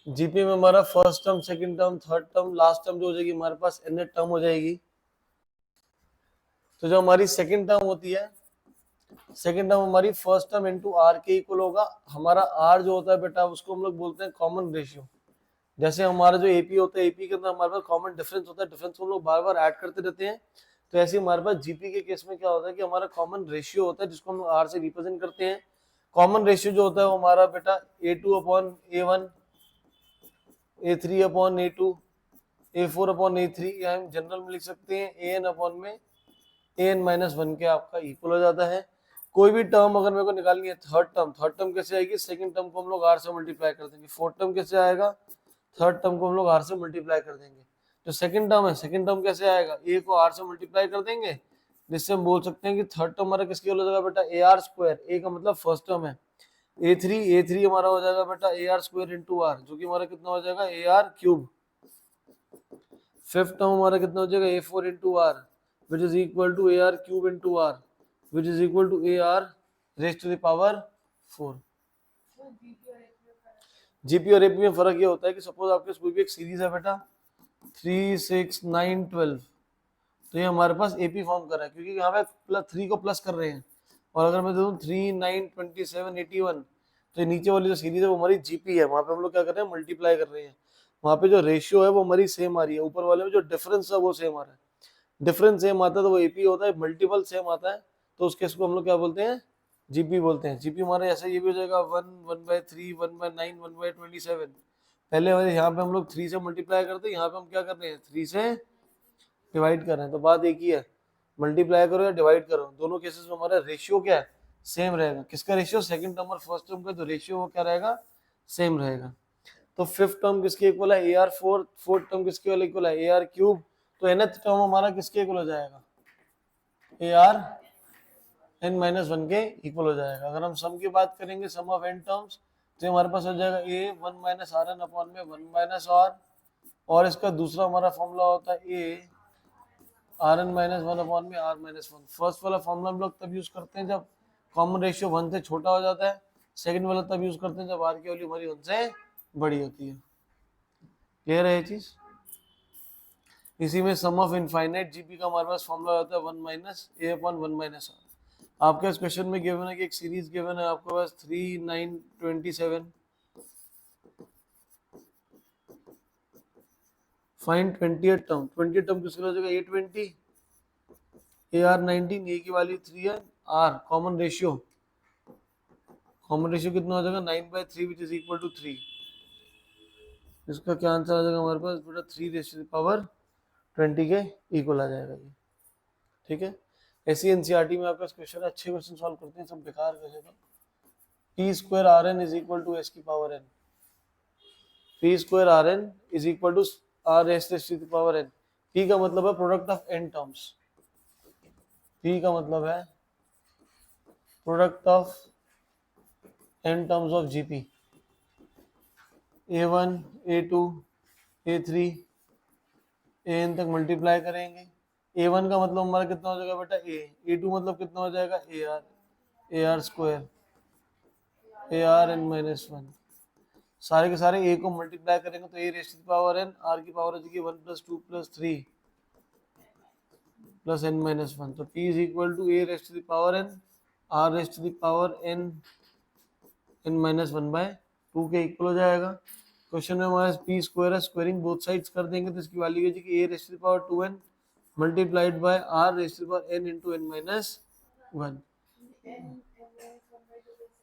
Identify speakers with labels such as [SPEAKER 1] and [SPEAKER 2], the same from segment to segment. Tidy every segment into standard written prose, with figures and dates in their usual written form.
[SPEAKER 1] GP में हमारा first term, second term, third term, last term जो हो जाएगी हमारे पास एन टर्म हो जाएगी। तो जो हमारी सेकंड टर्म होती है, सेकंड टर्म हमारी फर्स्ट टर्म इनटू आर के इक्वल होगा। हमारा आर जो होता है बेटा उसको हम लोग बोलते हैं कॉमन रेशियो। जैसे हमारा जो एपी होता है, एपी के अंदर हमारे पास कॉमन डिफरेंस होता है, डिफरेंस को हम लोग बार बार ऐड करते रहते हैं। तो ऐसे हमारे पास जीपी के केस में क्या होता है कि हमारा कॉमन रेशियो होता है जिसको हम लोग आर से रिप्रेजेंट करते हैं। कॉमन रेशियो जो होता है वो हमारा बेटा A2 upon A1, A3 upon A2, A4 upon A3, या हम जनरल में लिख सकते हैं AN अपॉन में AN-1 के आपका इक्वल हो जाता है। कोई भी टर्म अगर मेरे को निकालनी है, थर्ड टर्म कैसे आएगी, सेकंड टर्म को हम लोग आर से मल्टीप्लाई कर देंगे। फोर्थ टर्म कैसे आएगा, थर्ड टर्म को हम लोग आर से मल्टीप्लाई कर देंगे। जो सेकंड टर्म है, सेकंड टर्म कैसे आएगा, ए को आर से मल्टीप्लाई कर देंगे, जिससे हम बोल सकते हैं कि थर्ड टर्म हमारा किसके हो जाएगा बेटा ए आर स्क्वायर। ए का मतलब फर्स्ट टर्म है। ए थ्री हमारा हो जाएगा बेटा A R square into R, जो कि हमारा कितना हो जाएगा A R cube. Fifth term हमारा कितना हो जाएगा A4 into R, which is equal to A R cube into R, which is equal to A R raise to the power 4। GP और एपी में फर्क ये होता है कि सपोज आपके कोई भी एक सीरीज है बेटा 3, 6, 9, 12, तो ये हमारे पास एपी फॉर्म कर रहा है क्योंकि यहाँ पे प्लस 3 को प्लस कर रहे हैं। और अगर मैं दे दूँ 3, 9, 27, 81, तो ये नीचे वाली जो सीरीज है वो हमारी जीपी है, वहाँ पे हम लोग क्या कर रहे हैं मल्टीप्लाई कर रहे हैं। वहाँ पे जो रेशियो है वो हमारी सेम आ रही है, ऊपर वाले में जो डिफरेंस है वो सेम आ रहा है। डिफरेंस सेम आता है तो वो एपी होता है, मल्टीपल सेम आता है तो उस केस को हम लोग क्या बोलते हैं, जीपी बोलते हैं। जीपी हमारा ऐसा ये भी हो जाएगा 1, 1/3, 1/9, 1/27। पहले वाले यहाँ पे हम लोग 3 से मल्टीप्लाई करते हैं, यहाँ पे हम क्या कर रहे हैं 3 से डिवाइड कर रहे हैं। तो बात एक ही है, मल्टीप्लाई करो या डिवाइड करो, दोनों केसेस में हमारा रेशियो क्या है, सेम रहेगा। किसका रेशियो, सेकंड टर्म और फर्स्ट टर्म का जो रेशियो वो क्या रहेगा, सेम रहेगा। तो फिफ्थ टर्म किसके इक्वल है A R four, fourth term किसके इक्वल है ए आर क्यूब, तो nth टर्म हमारा किसके इक्वल हो जाएगा ए आर n-1 के इक्वल हो जाएगा। अगर हम सम की बात करेंगे, सम ऑफ n टर्म्स, तो हमारे पास हो जाएगा a 1 minus are N upon में 1 माइनस आर, और इसका दूसरा हमारा फॉर्मूला होता है a Rn-1 अपॉन में r-1। फर्स्ट वाला फॉर्मूला हम लोग तब यूज करते हैं जब कॉमन रेशियो 1 से छोटा हो जाता है, सेकंड वाला तब यूज करते हैं जब r की वैल्यू हमारी 1 से बड़ी होती है। क्लियर है ये चीज। इसी में सम ऑफ इनफाइनाइट जीपी का हमारे पास फॉर्मूला होता है 1 minus A upon 1 minus R. आपके इस क्वेश्चन में गिवन है कि एक सीरीज गिवन है आपके पास 3, 9, 27, फाइंड 28 टर्म। 28 टर्म किसके लिए हो जाएगा A20, AR19, ए की वैल्यू 3 है, आर कॉमन रेशियो कितना हो जाएगा 9/3 विच इज इक्वल टू 3। इसका क्या आंसर आ जाएगा हमारे पास बेटा 3 रेज़ टू द पावर 20 के इक्वल आ जाएगा ये। ठीक है, ऐसी एनसीईआरटी में आपका क्वेश्चन है, अच्छे क्वेश्चन सॉल्व करते हैं, सब बेकार कर तो P square are N is equal to S की power N, P square are N is equal to R S to the power N. P का मतलब है product of N terms, P का मतलब है product of N terms of GP, A1, A2, A3, AN तक multiply करेंगे। A1 का मतलब हमारा कितना हो जाएगा बेटा A, A2 मतलब कितना हो जाएगा AR स्क्वायर, ARn-1। सारे के सारे A को मल्टीप्लाई करेंगे तो A raise to the power n, R की पावर हो जाएगी 1 + 2 + 3 + n-1। तो P is equal to A raise to the power n, R raise to the power n-1/2 के इक्वल हो जाएगा। क्वेश्चन में हमारे पी स्क्वायर है, स्क्वायरिंग बोथ साइड्स कर देंगे तो इसकी वैल्यू हो जाएगी a raise to the power 2n multiplied by r raise to the power n into n-1।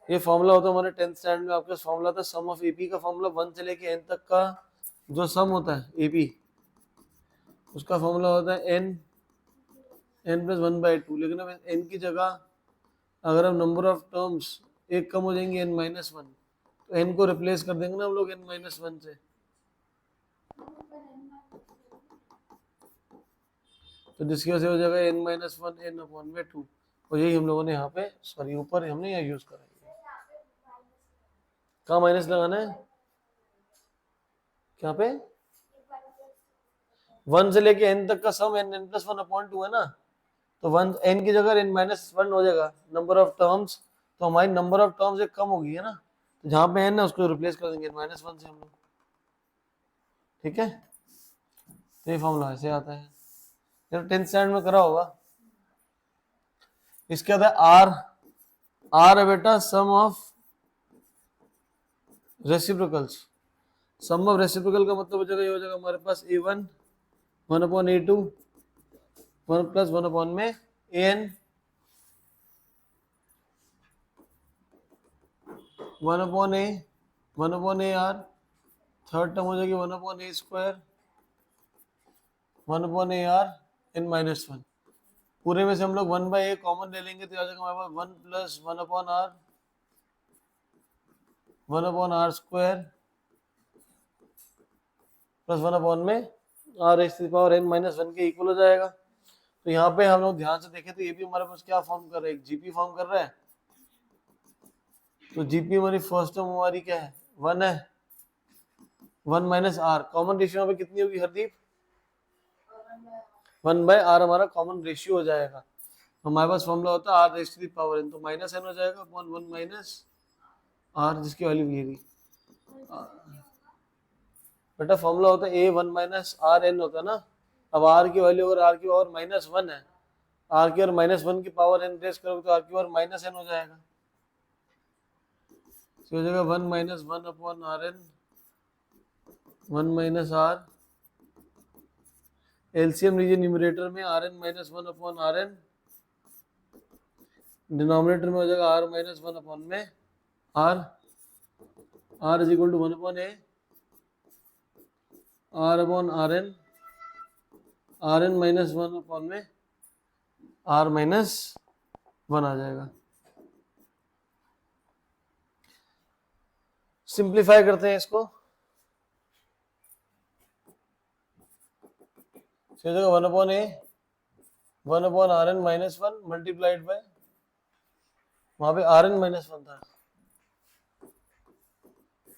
[SPEAKER 1] ये फॉर्मूला होता है हमारे 10th स्टैंडर्ड में, आपके पास फॉर्मूला था सम ऑफ एपी का फॉर्मूला 1 से लेके n तक का जो सम होता है एपी, उसका फॉर्मूला होता है n + 1/2। लेकिन अब n की जगह अगर हम नंबर ऑफ टर्म्स एक कम हो जाएंगे n-1, तो n को रिप्लेस कर देंगे ना हम लोग n-1 से, तो जिसकी वजह से हो जाएगा n-1 n/2। और यही हम लोगों ने यहाँ पे, सॉरी ऊपर हमने यहाँ यूज करा है। कहाँ माइनस लगाना है, क्या पे 1 से लेके n तक का सम n+1/2 है ना, तो 1 n की जगह n-1 हो जाएगा नंबर ऑफ टर्म्स, तो हमारी नंबर ऑफ टर्म्स एक कम होगी है ना, तो जहाँ पे n है उसको रिप्लेस कर देंगे n-1 से हम लोग। ठीक है, तो ये फॉर्मूला ऐसे आता है, ये 10th स्टैंडर्ड में करा होगा। इसके बाद आर, आर है बेटा sum of reciprocals. Sum of reciprocal का मतलब हो जाएगा, ये हो जाएगा हमारे पास a1 1/a2 1 प्लस 1 में an 1/a 1/ar, third term हो जाएगी 1/a square 1/ar n minus 1। पूरे में से हम लोग 1/a कॉमन ले लेंगे तो आ जाएगा हमारे पास 1 प्लस 1/r स्क्वायर प्लस 1 में r raise to the power n minus 1 के इक्वल हो जाएगा। तो यहाँ पे हम लोग ध्यान से देखें तो ये भी हमारे पास क्या फॉर्म कर रहा है, एक जीपी फॉर्म कर रहा है। तो जीपी हमारी फर्स्ट टर्म हमारी क्या है, 1 है, 1 माइनस आर, कॉमन रेशियो पे कितनी होगी हरदीप, 1/r हमारा कॉमन रेशियो हो जाएगा। हमारे पास फॉर्मूला होता है r raise to the power n, तो माइनस n हो जाएगा अपॉन 1 माइनस r, जिसकी वैल्यू ये रही। बेटा फॉर्मूला होता है a 1 माइनस आर एन होता है ना। अब r की वैल्यू अगर r की पावर माइनस 1 है, r की और माइनस 1 की पावर n रेस करोगे तो r की पावर माइनस n हो जाएगा। तो हो जाएगा 1 minus 1 upon r n 1 minus r, LCM लीजिए न्यूमरेटर में r n minus 1 upon r n, denominator में हो जाएगा r माइनस 1 अपॉन में r, r is equal to 1 upon a r upon r n, r n minus 1 upon में r minus 1 आ जाएगा। Simplify करते हैं इसको, तो 1/a 1/rn minus 1 multiplied bye, वहां पे rn माइनस 1 था,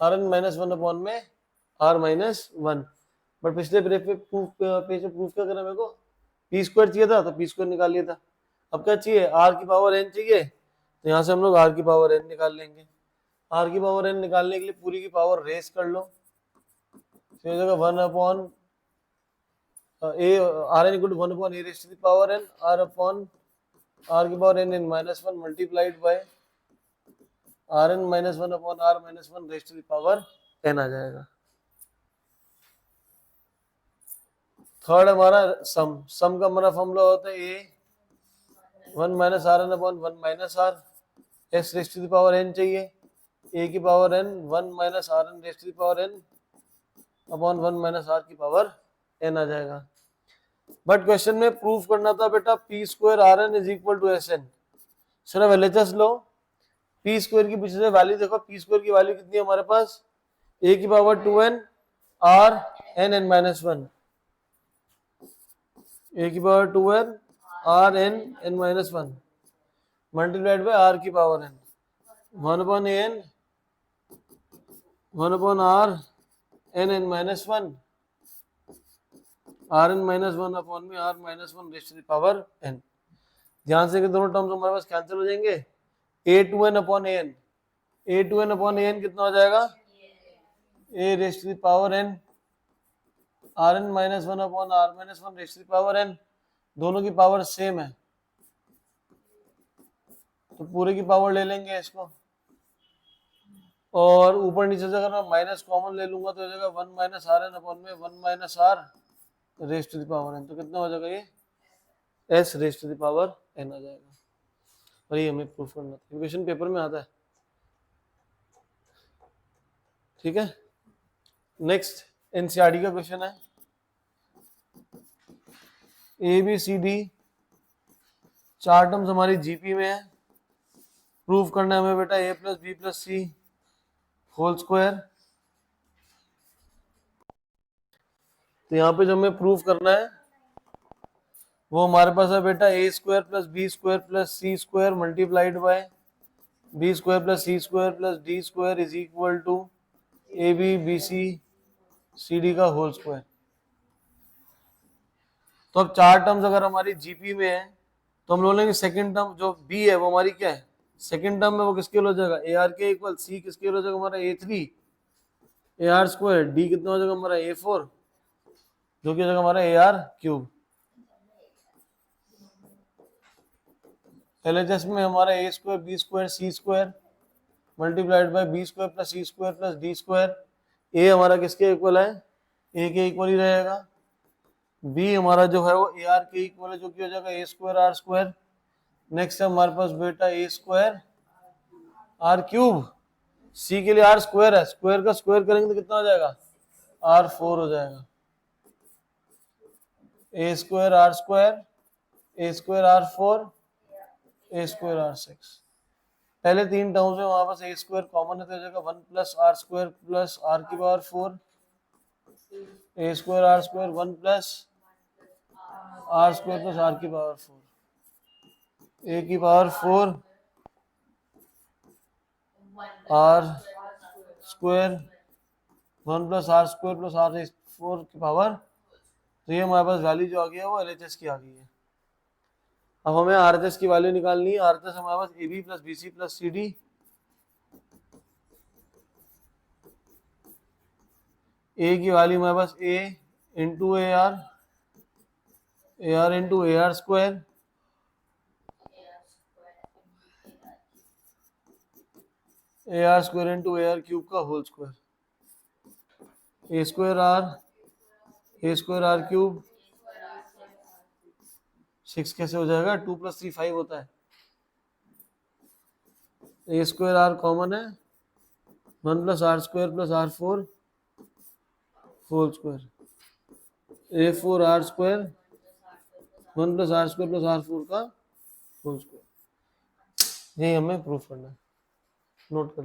[SPEAKER 1] rn माइनस 1 अपॉन में r माइनस 1। बट पिछले पेज पे प्रूफ क्या करना मेरे को, पी स्क्वायर चाहिए था तो पी स्क्वायर निकाल लिया था। अब क्या चाहिए, r की पावर n चाहिए, तो यहाँ से हम लोग r की पावर n निकाल लेंगे। r की पावर n निकालने के लिए पूरी की पावर रेस कर लो, तो हो जाएगा 1 upon a r n equal to 1 upon a raise to the power n, r अपॉन r की power n minus 1 multiplied by rn minus 1 upon r minus 1 raise to the power n आ जाएगा। Third हमारा सम का हमारा formula होता है a 1 minus are N upon 1 minus r, s raise to the power n चाहिए, a की power n 1 minus are n raise to the power n upon 1 minus r की पावर n आ जाएगा। बट क्वेश्चन में proof करना था बेटा p square are N is equal to s n. Sir LHS लो, पी स्क्वायर की पीछे से वैल्यू देखो, पी स्क्वायर की वैल्यू कितनी है हमारे पास, a की power 2n r n n minus 1, a की power 2n r n n minus 1 multiplied by r की power n, 1 upon an 1 upon r n n minus 1 r n minus 1 upon में r minus 1 raise to the power n। ध्यान से कि दोनों terms हमारे पास cancel हो जाएंगे, a2n upon an, a2n upon an कितना हो जाएगा, a raise to the power n r n minus 1 upon r minus 1 raise to the power n, दोनों की पावर सेम है तो पूरे की पावर ले लेंगे इसको, और ऊपर नीचे से अगर मैं माइनस कॉमन ले लूंगा तो हो जाएगा 1 माइनस आर एन अपॉन में 1 minus r raise to the power n, तो कितना हो जाएगा ये s raise to the power n आ जाएगा। और ये हमें प्रूफ करना था, क्वेश्चन पेपर में आता है। ठीक है, नेक्स्ट एनसीईआरटी का क्वेश्चन है, ए बी सी डी चार टर्म्स हमारी जीपी में है, प्रूफ करना है हमें बेटा ए प्लस बी प्लस सी होल स्क्वायर। तो यहाँ पे जो हमें प्रूफ करना है वो हमारे पास है बेटा A square plus B square plus C square multiplied by B square plus C square plus D square is equal to A B B C C D का होल स्क्वायर। तो अब चार टर्म्स अगर हमारी जीपी में है तो हम लोग लेंगे सेकंड टर्म जो बी है वो हमारी क्या है, सेकंड टर्म में वो किसके हो जाएगा, ए आर के इक्वल, सी किसके हो जाएगा हमारा A three, A R square, D कितना हो जाएगा हमारा A4, जो कि हो जाएगा हमारा AR क्यूब। LHS में हमारा A square B square C square multiplied by B square plus C square plus D square. A हमारा किसके इक्वल है, ए के इक्वल ही रहेगा। बी हमारा जो है वो AR के इक्वल है, जो कि हो जाएगा A square R square. Next है हमारे पास बेटा A स्क्वायर R क्यूब, सी के लिए R स्क्वायर है, स्क्वायर का स्क्वायर करेंगे तो कितना हो जाएगा R4 हो जाएगा। A square R square, A square R4, A square R6। पहले तीन टर्म्स में हमारे पास A स्क्वायर कॉमन है तो हो जाएगा 1 plus R square plus R की power 4, A square R square 1 plus R square plus R की पावर 4, A की power 4 R square 1 plus R square plus R4 की पावर। तो ये हमारे पास वैल्यू जो आ गई है वो LHS की आ गई है। अब हमें RHS की वैल्यू निकालनी है। RHS हमारे पास AB प्लस BC प्लस CD, A की वैल्यू हमारे पास A into AR, AR into AR square, AR square into AR cube का whole square, A square R cube 6 कैसे हो जाएगा, 2 प्लस 3 5 होता है। A स्क्वायर R कॉमन है, 1 plus R square plus R4 whole square, A4 R square 1 plus R square plus R4 का whole square. यही हमें प्रूफ करना है, नोट कर।